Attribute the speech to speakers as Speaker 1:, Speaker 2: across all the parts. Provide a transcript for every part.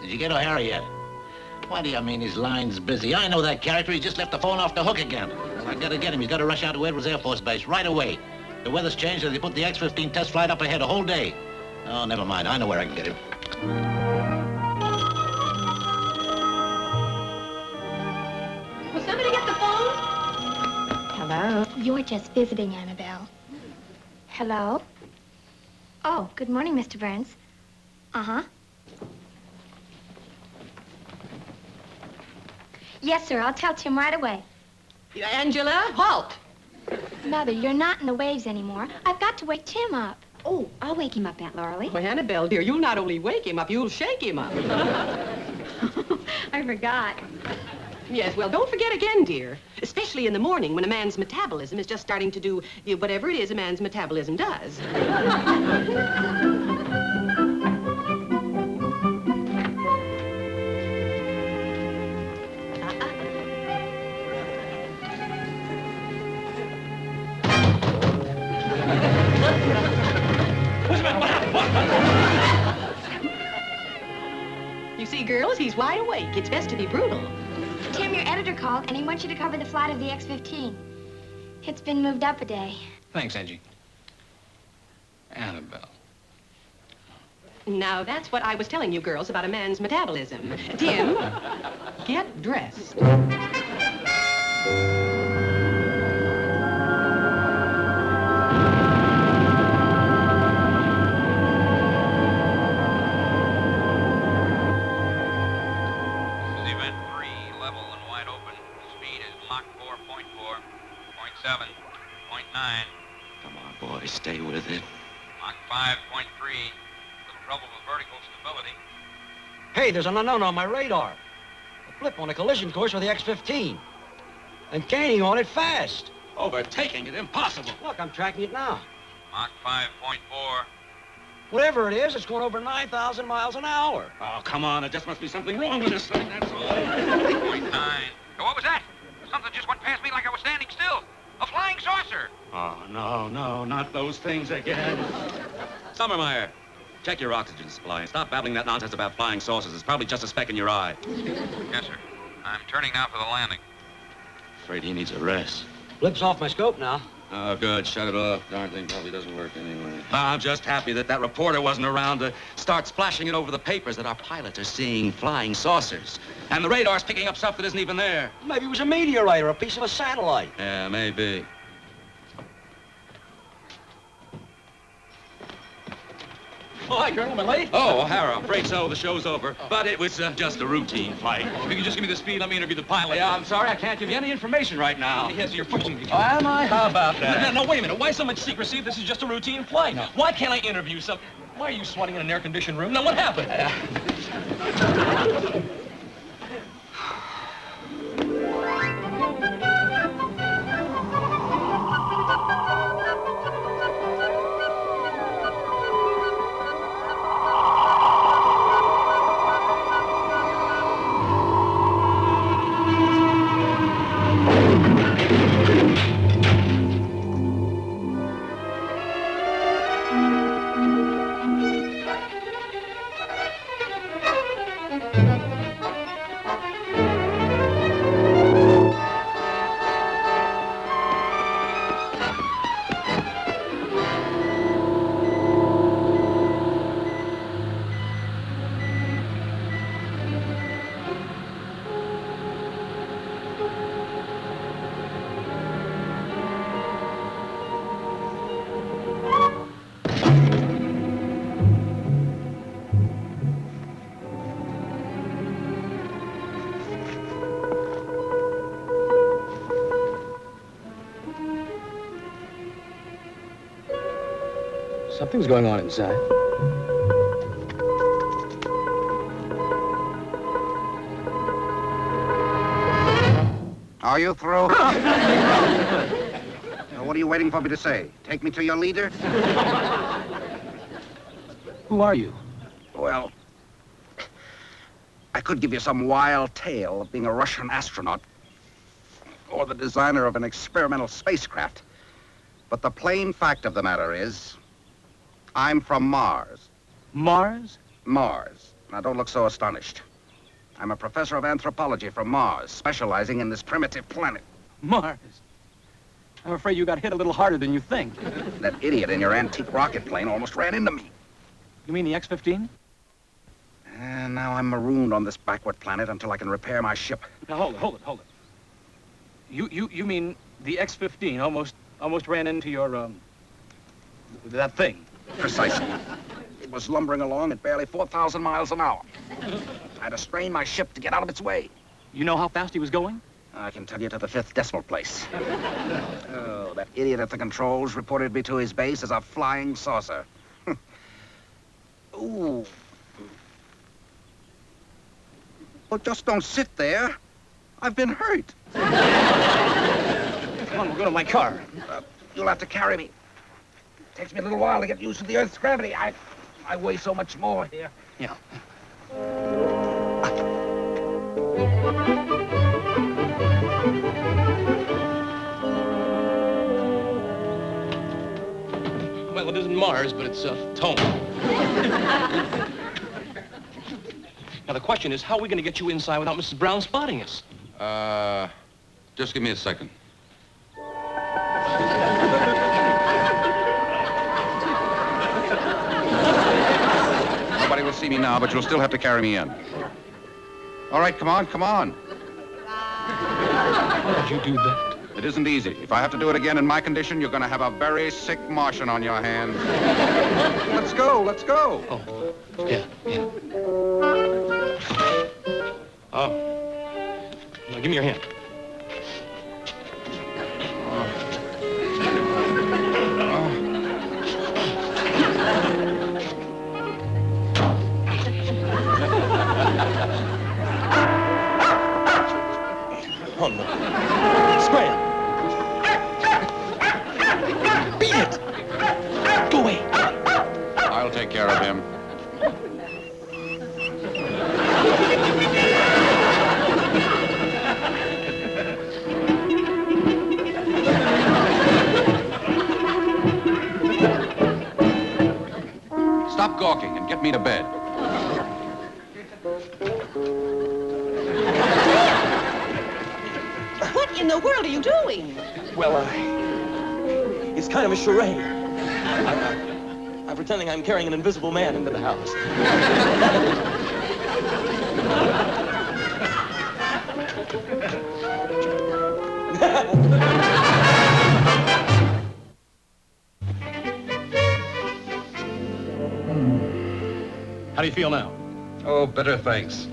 Speaker 1: Did you get O'Hara yet? Why do you mean his line's busy? I know that character. He just left the phone off the hook again. Well, I gotta get him. He's gotta rush out to Edwards Air Force Base right away. The weather's changed, so they put the X-15 test flight up ahead a whole day. Oh, never mind. I know where I can get him.
Speaker 2: Will somebody get the phone?
Speaker 3: Hello? You're just visiting, Annabelle. Hello? Oh, good morning, Mr. Burns. Uh-huh. Yes, sir. I'll tell Tim right away.
Speaker 2: Angela, halt.
Speaker 3: Mother, you're not in the waves anymore. I've got to wake Tim up.
Speaker 4: Oh, I'll wake him up, Aunt Lorelei.
Speaker 2: Well, Annabelle, dear, you'll not only wake him up, you'll shake him up.
Speaker 4: I forgot.
Speaker 2: Yes, well, don't forget again, dear. Especially in the morning when a man's metabolism is just starting to do whatever it is a man's metabolism does. You see, girls, he's wide awake. It's best to be brutal.
Speaker 3: Tim, your editor called, and he wants you to cover the flight of the X-15. It's been moved up a day.
Speaker 5: Thanks, Angie. Annabelle.
Speaker 2: Now, that's what I was telling you girls about a man's metabolism. Tim, get dressed.
Speaker 1: Stay with it.
Speaker 6: Mach 5.3. Little trouble with vertical stability.
Speaker 7: Hey, there's an unknown on my radar. A blip on a collision course with the X-15. And gaining on it fast.
Speaker 1: Overtaking it, impossible.
Speaker 7: Look, I'm tracking it now.
Speaker 6: Mach 5.4.
Speaker 7: Whatever it is, it's going over 9,000 miles an hour.
Speaker 1: Oh, come on. There just must be something wrong with this thing, that's all.
Speaker 6: 3.9. What was that? Something just went past me like I was standing still. A flying saucer.
Speaker 1: Oh, no, not those things again.
Speaker 8: Summermeyer, check your oxygen supply and stop babbling that nonsense about flying saucers. It's probably just a speck in your eye.
Speaker 6: Yes, sir. I'm turning now for the landing.
Speaker 1: Afraid he needs a rest.
Speaker 7: Blip's off my scope now.
Speaker 8: Oh, good. Shut it off. Darn thing probably doesn't work anyway. I'm just happy that reporter wasn't around to start splashing it over the papers that our pilots are seeing flying saucers. And the radar's picking up stuff that isn't even there.
Speaker 7: Maybe it was a meteorite or a piece of a satellite.
Speaker 8: Yeah, maybe.
Speaker 7: Oh, hi, Colonel. Am I late?
Speaker 8: Oh, O'Hara, I'm afraid so. The show's over. But it was just a routine flight.
Speaker 5: If you could just give me the speed, let me interview the pilot.
Speaker 8: Yeah, I'm sorry. I can't give you any information right now.
Speaker 5: Yes, you're pushing me.
Speaker 8: Oh, am I? How about that?
Speaker 5: No, wait a minute. Why so much secrecy? This is just a routine flight. No. Why can't I interview some... Why are you sweating in an air-conditioned room? Now, what happened? Something's going on inside.
Speaker 9: Are you through? Now, what are you waiting for me to say? Take me to your leader?
Speaker 5: Who are you?
Speaker 9: Well, I could give you some wild tale of being a Russian astronaut or the designer of an experimental spacecraft. But the plain fact of the matter is, I'm from Mars.
Speaker 5: Mars?
Speaker 9: Mars. Now, don't look so astonished. I'm a professor of anthropology from Mars, specializing in this primitive planet.
Speaker 5: Mars? I'm afraid you got hit a little harder than you think.
Speaker 9: That idiot in your antique rocket plane almost ran into me.
Speaker 5: You mean the X-15?
Speaker 9: And now I'm marooned on this backward planet until I can repair my ship.
Speaker 5: Now, hold it. You mean the X-15 almost ran into your, that thing?
Speaker 9: Precisely. It was lumbering along at barely 4,000 miles an hour. I had to strain my ship to get out of its way.
Speaker 5: You know how fast he was going?
Speaker 9: I can tell you to the 5th decimal place. Oh, that idiot at the controls reported me to his base as a flying saucer. Ooh. Well, just don't sit there. I've been hurt.
Speaker 5: Come on, we'll go to my car.
Speaker 9: You'll have to carry me. It takes me a little while to get used to the Earth's gravity. I weigh so much more here.
Speaker 5: Yeah. Well, it isn't Mars, but it's Tone. Now, the question is, how are we going to get you inside without Mrs. Brown spotting us?
Speaker 8: Just give me a second.
Speaker 9: Nobody will see me now, but you'll still have to carry me in. All right, come on.
Speaker 5: How did you do that?
Speaker 9: It isn't easy. If I have to do it again in my condition, you're going to have a very sick Martian on your hands. Let's go.
Speaker 5: Oh, yeah. Now give me your hand. Oh, no. Scram. Beat it. Go away.
Speaker 9: I'll take care of him. Stop gawking and get me to bed.
Speaker 2: What in the world are you doing?
Speaker 5: Well, it's kind of a charade. I'm pretending I'm carrying an invisible man into the house. How do you feel now?
Speaker 9: Oh, better, thanks.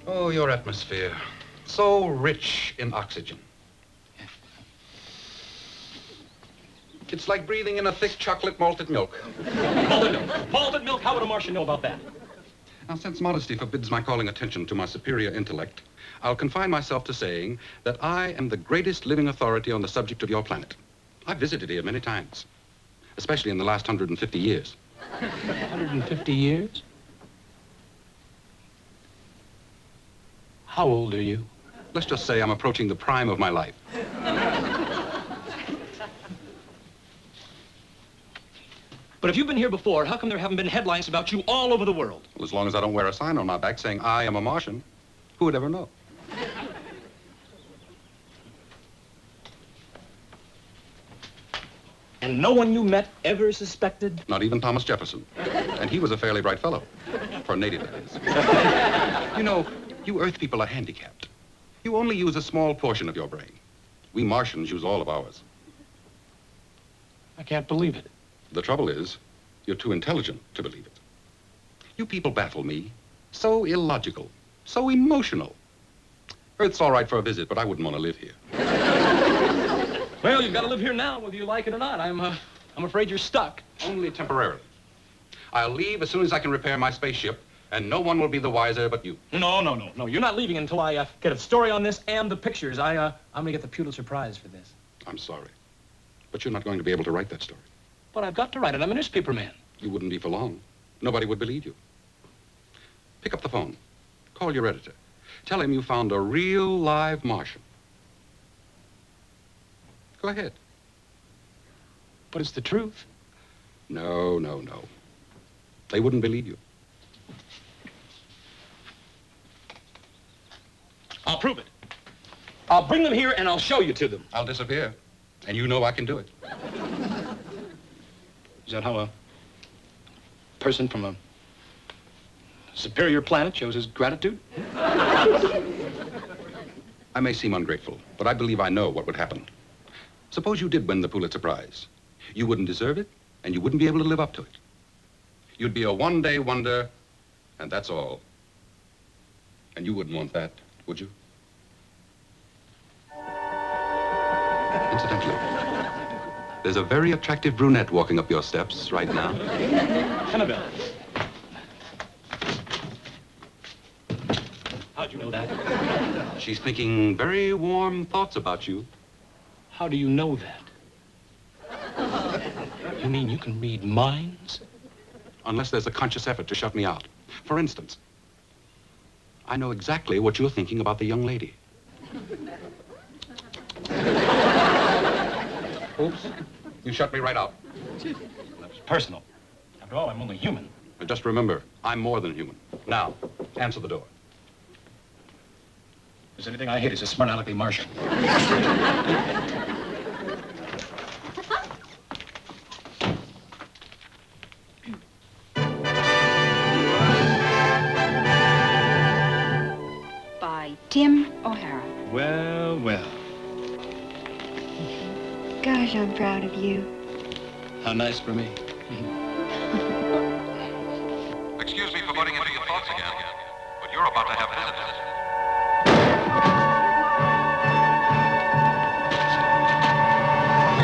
Speaker 9: Oh, your atmosphere. So rich in oxygen. It's like breathing in a thick chocolate malted milk.
Speaker 5: Malted milk. Malted milk? How would a Martian know about that?
Speaker 9: Now, since modesty forbids my calling attention to my superior intellect, I'll confine myself to saying that I am the greatest living authority on the subject of your planet. I've visited here many times, especially in the last 150 years.
Speaker 5: 150 years? How old are you?
Speaker 9: Let's just say I'm approaching the prime of my life.
Speaker 5: But if you've been here before, how come there haven't been headlines about you all over the world?
Speaker 9: Well, as long as I don't wear a sign on my back saying I am a Martian, who would ever know?
Speaker 5: And no one you met ever suspected?
Speaker 9: Not even Thomas Jefferson. And he was a fairly bright fellow. For a native, that is. You know, you Earth people are handicapped. You only use a small portion of your brain. We Martians use all of ours.
Speaker 5: I can't believe it.
Speaker 9: The trouble is, you're too intelligent to believe it. You people baffle me. So illogical. So emotional. Earth's all right for a visit, but I wouldn't want to live here.
Speaker 5: Well, you've got to live here now, whether you like it or not. I'm afraid you're stuck.
Speaker 9: Only temporarily. I'll leave as soon as I can repair my spaceship, and no one will be the wiser but you.
Speaker 5: No. You're not leaving until I get a story on this and the pictures. I'm going to get the Pulitzer Prize for this.
Speaker 9: I'm sorry, but you're not going to be able to write that story.
Speaker 5: But I've got to write it. I'm a newspaper man.
Speaker 9: You wouldn't be for long. Nobody would believe you. Pick up the phone. Call your editor. Tell him you found a real live Martian. Go ahead.
Speaker 5: But it's the truth.
Speaker 9: No. They wouldn't believe you.
Speaker 5: I'll prove it. I'll bring them here and I'll show you to them.
Speaker 9: I'll disappear. And you know I can do it.
Speaker 5: Is that how a person from a superior planet shows his gratitude?
Speaker 9: I may seem ungrateful, but I believe I know what would happen. Suppose you did win the Pulitzer Prize. You wouldn't deserve it, and you wouldn't be able to live up to it. You'd be a one-day wonder, and that's all. And you wouldn't want that, would you? Incidentally, there's a very attractive brunette walking up your steps right now.
Speaker 5: Annabelle. How'd you know that?
Speaker 9: She's thinking very warm thoughts about you.
Speaker 5: How do you know that? You mean you can read minds?
Speaker 9: Unless there's a conscious effort to shut me out. For instance, I know exactly what you're thinking about the young lady. Oops. You shut me right out.
Speaker 5: That was personal. After all, I'm only human.
Speaker 9: But just remember, I'm more than human. Now, answer the door.
Speaker 5: If there's anything I hate, it's a smart alecky Martian.
Speaker 4: By Tim O'Hara.
Speaker 5: Well, well.
Speaker 4: Gosh, I'm proud of you.
Speaker 5: How nice for me.
Speaker 6: Excuse me for butting into your thoughts again, but you're about to have visitors.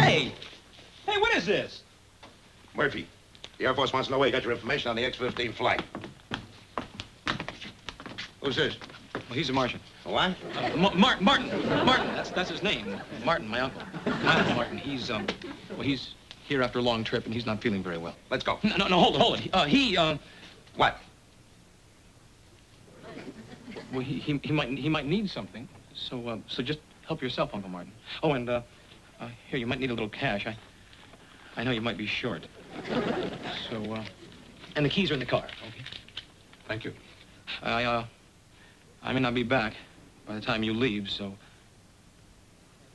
Speaker 5: Hey! Hey, what is this?
Speaker 10: Murphy, the Air Force wants to know where you got your information on the X-15 flight. Who's this?
Speaker 5: Well, he's a Martian.
Speaker 10: What?
Speaker 5: Martin. That's his name. Martin, my uncle. Martin. He's here after a long trip, and he's not feeling very well.
Speaker 10: Let's go.
Speaker 5: No, hold it.
Speaker 10: What?
Speaker 5: Well, he might need something. So just help yourself, Uncle Martin. Oh, and here, you might need a little cash. I know you might be short. So, and the keys are in the car. Okay.
Speaker 9: Thank you.
Speaker 5: I may not be back by the time you leave, so well,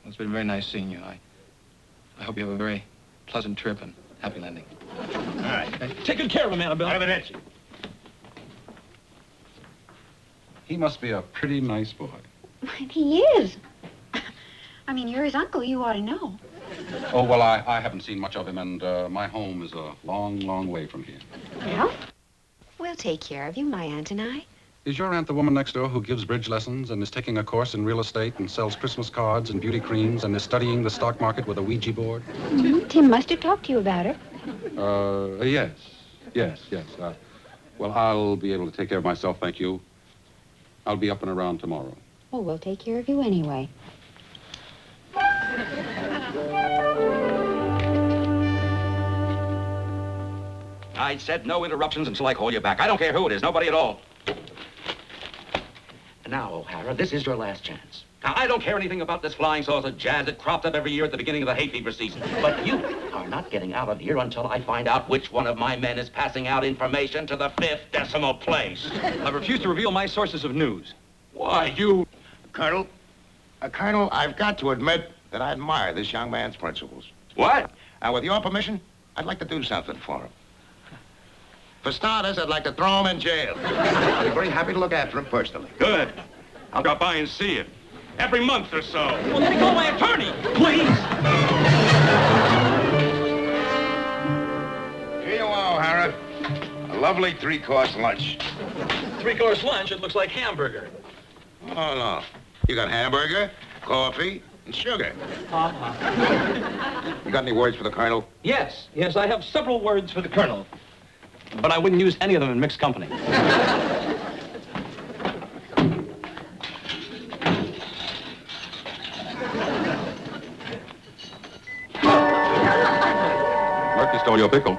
Speaker 5: it's been very nice seeing you. I hope you have a very pleasant trip and happy landing.
Speaker 10: All right.
Speaker 5: Okay. Take good care of him, Annabelle.
Speaker 10: Arrivederci.
Speaker 9: He must be a pretty nice boy.
Speaker 4: He is. I mean, you're his uncle. You ought to know.
Speaker 9: Oh, well, I haven't seen much of him, and my home is a long, long way from here.
Speaker 4: Well, we'll take care of you, my aunt and I.
Speaker 9: Is your aunt the woman next door who gives bridge lessons and is taking a course in real estate and sells Christmas cards and beauty creams and is studying the stock market with a Ouija board?
Speaker 4: Mm-hmm. Tim must have talked to you about her.
Speaker 9: Yes. Well, I'll be able to take care of myself, thank you. I'll be up and around tomorrow.
Speaker 4: Well, we'll take care of you anyway.
Speaker 8: I said no interruptions until I call you back. I don't care who it is, nobody at all. Now, O'Hara, this is your last chance. Now, I don't care anything about this flying saucer jazz that crops up every year at the beginning of the hay fever season. But you are not getting out of here until I find out which one of my men is passing out information to the 5th decimal place.
Speaker 5: I refuse to reveal my sources of news.
Speaker 8: Why, you...
Speaker 10: Colonel, I've got to admit that I admire this young man's principles.
Speaker 8: What?
Speaker 10: And with your permission, I'd like to do something for him. For starters, I'd like to throw him in jail. I'd be very happy to look after him personally.
Speaker 8: Good. I'll drop by and see you. Every month or so.
Speaker 5: Well, let me call my attorney, please.
Speaker 10: Here you are, O'Hara. A lovely 3-course lunch.
Speaker 5: 3-course lunch, it looks like hamburger.
Speaker 10: Oh, no. You got hamburger, coffee, and sugar. You got any words for the Colonel?
Speaker 5: Yes, I have several words for the Colonel. But I wouldn't use any of them in mixed company.
Speaker 9: Murphy stole your pickle.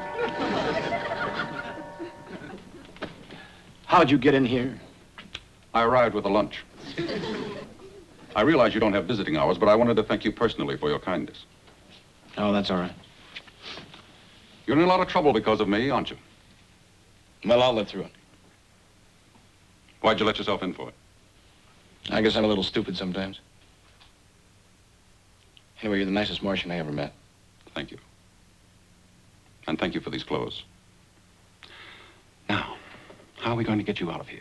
Speaker 5: How'd you get in here?
Speaker 9: I arrived with a lunch. I realize you don't have visiting hours, but I wanted to thank you personally for your kindness.
Speaker 5: Oh, that's all right.
Speaker 9: You're in a lot of trouble because of me, aren't you?
Speaker 5: Well, I'll live through it.
Speaker 9: Why'd you let yourself in for it?
Speaker 5: I guess I'm a little stupid sometimes. Anyway, you're the nicest Martian I ever met.
Speaker 9: Thank you. And thank you for these clothes. Now, how are we going to get you out of here?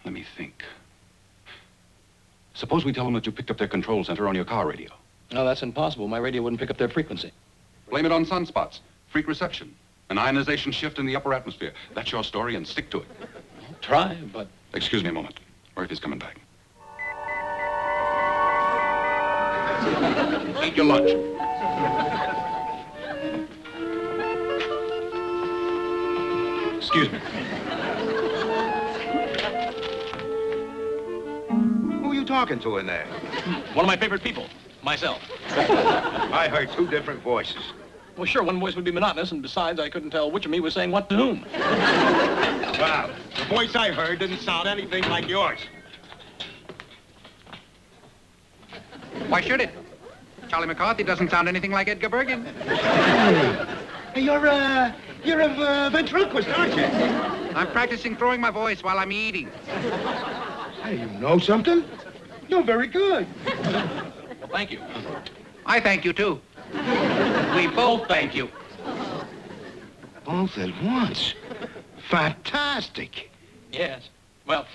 Speaker 9: Let me think. Suppose we tell them that you picked up their control center on your car radio.
Speaker 5: No, that's impossible. My radio wouldn't pick up their frequency.
Speaker 9: Blame it on sunspots, freak reception, an ionization shift in the upper atmosphere. That's your story, and stick to it.
Speaker 5: I'll try, but...
Speaker 9: Excuse me a moment. Murphy's coming back. Eat your lunch.
Speaker 5: Excuse me.
Speaker 10: Who are you talking to in there?
Speaker 5: One of my favorite people. Myself.
Speaker 10: I heard two different voices.
Speaker 5: Well, sure, one voice would be monotonous, and besides, I couldn't tell which of me was saying what to whom.
Speaker 10: Well, the voice I heard didn't sound anything like yours.
Speaker 9: Why should it? Charlie McCarthy doesn't sound anything like Edgar Bergen.
Speaker 10: Hey, you're a ventriloquist, aren't you?
Speaker 9: I'm practicing throwing my voice while I'm eating.
Speaker 10: Hey, you know something? You're very good.
Speaker 5: Well, thank you.
Speaker 9: I thank you, too. We both thank you.
Speaker 10: Both at once. Fantastic.
Speaker 5: Yes. Well,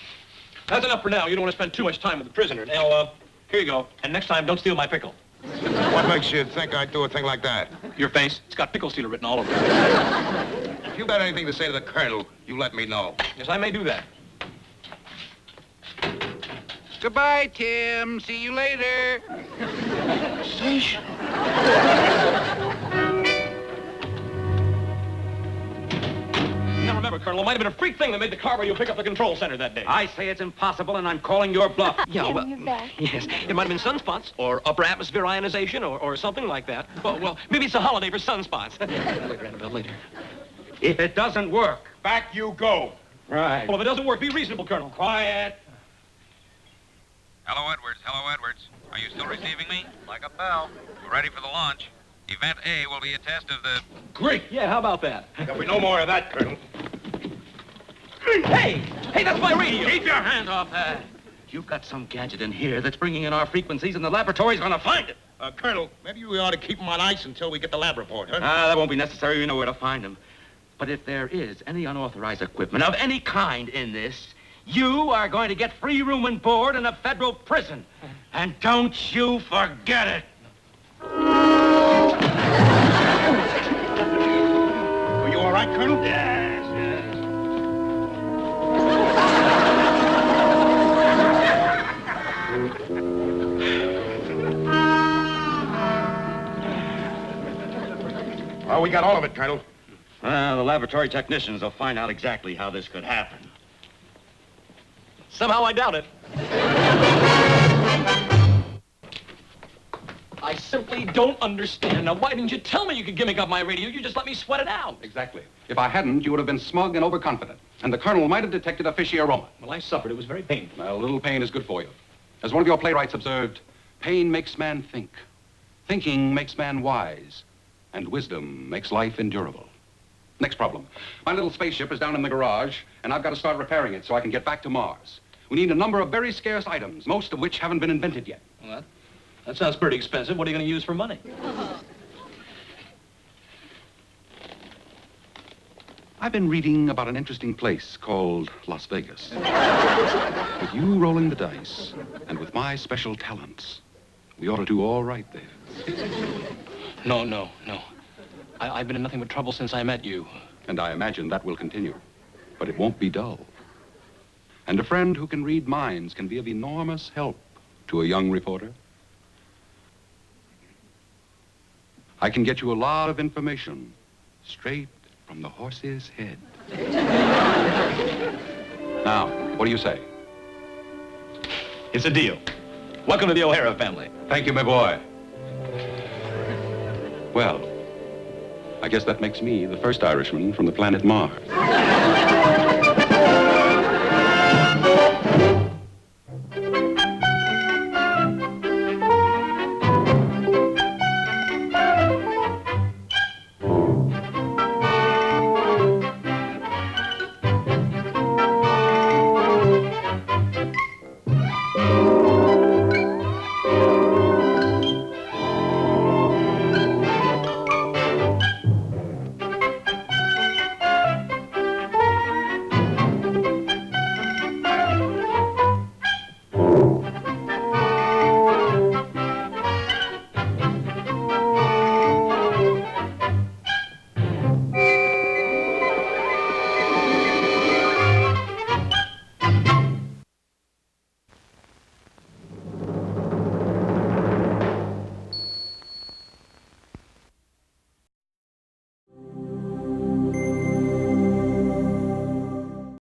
Speaker 5: that's enough for now. You don't want to spend too much time with the prisoner. Now, here you go. And next time, don't steal my pickle.
Speaker 10: What makes you think I'd do a thing like that?
Speaker 5: Your face. It's got pickle stealer written all over it.
Speaker 10: If you've got anything to say to the colonel, you let me know.
Speaker 5: Yes, I may do that.
Speaker 9: Goodbye, Tim. See you later.
Speaker 10: Station.
Speaker 5: Now remember, Colonel, it might have been a freak thing that made the car radio pick up the control center that day.
Speaker 8: I say it's impossible, and I'm calling your bluff.
Speaker 5: Yeah, well,
Speaker 4: You're back.
Speaker 5: yes, it might have been sunspots or upper atmosphere ionization or something like that. Well, maybe it's a holiday for sunspots. Later, Annabelle, later.
Speaker 8: If it doesn't work,
Speaker 10: Back you go.
Speaker 8: right.
Speaker 5: Well, if it doesn't work, be reasonable, Colonel.
Speaker 10: Quiet.
Speaker 6: Hello, Edwards. Hello, Edwards. Are you still receiving me? Like a bell. We're ready for the launch. Event A will be a test of the...
Speaker 10: Great.
Speaker 5: Yeah, how about that?
Speaker 10: There'll be no more of that, Colonel.
Speaker 5: Hey, that's my radio.
Speaker 8: Keep your hand off that. You've got some gadget in here that's bringing in our frequencies, and the laboratory's gonna find it.
Speaker 10: Colonel, maybe we ought to keep him on ice until we get the lab report, huh?
Speaker 8: That won't be necessary. We know where to find him. But if there is any unauthorized equipment of any kind in this, you are going to get free room and board in a federal prison. And don't you forget it.
Speaker 10: Are you all right, Colonel?
Speaker 8: Yes, yes.
Speaker 10: Oh, we got all of it, Colonel.
Speaker 8: The laboratory technicians will find out exactly how this could happen.
Speaker 5: Somehow I doubt it. I simply don't understand. Now, why didn't you tell me you could gimmick up my radio? You just let me sweat it out.
Speaker 9: Exactly. If I hadn't, you would have been smug and overconfident. And the colonel might have detected a fishy aroma.
Speaker 5: Well, I suffered. It was very painful.
Speaker 9: Well, a little pain is good for you. As one of your playwrights observed, pain makes man think. Thinking makes man wise. And wisdom makes life endurable. Next problem. My little spaceship is down in the garage, and I've got to start repairing it so I can get back to Mars. We need a number of very scarce items, most of which haven't been invented yet.
Speaker 5: Well, that sounds pretty expensive. What are you going to use for money?
Speaker 9: I've been reading about an interesting place called Las Vegas. With you rolling the dice, and with my special talents, we ought to do all right there.
Speaker 5: No. I've been in nothing but trouble since I met you.
Speaker 9: And I imagine that will continue. But it won't be dull. And a friend who can read minds can be of enormous help to a young reporter. I can get you a lot of information straight from the horse's head. Now, what do you say?
Speaker 5: It's a deal. Welcome to the O'Hara family.
Speaker 9: Thank you, my boy. Well, I guess that makes me the first Irishman from the planet Mars.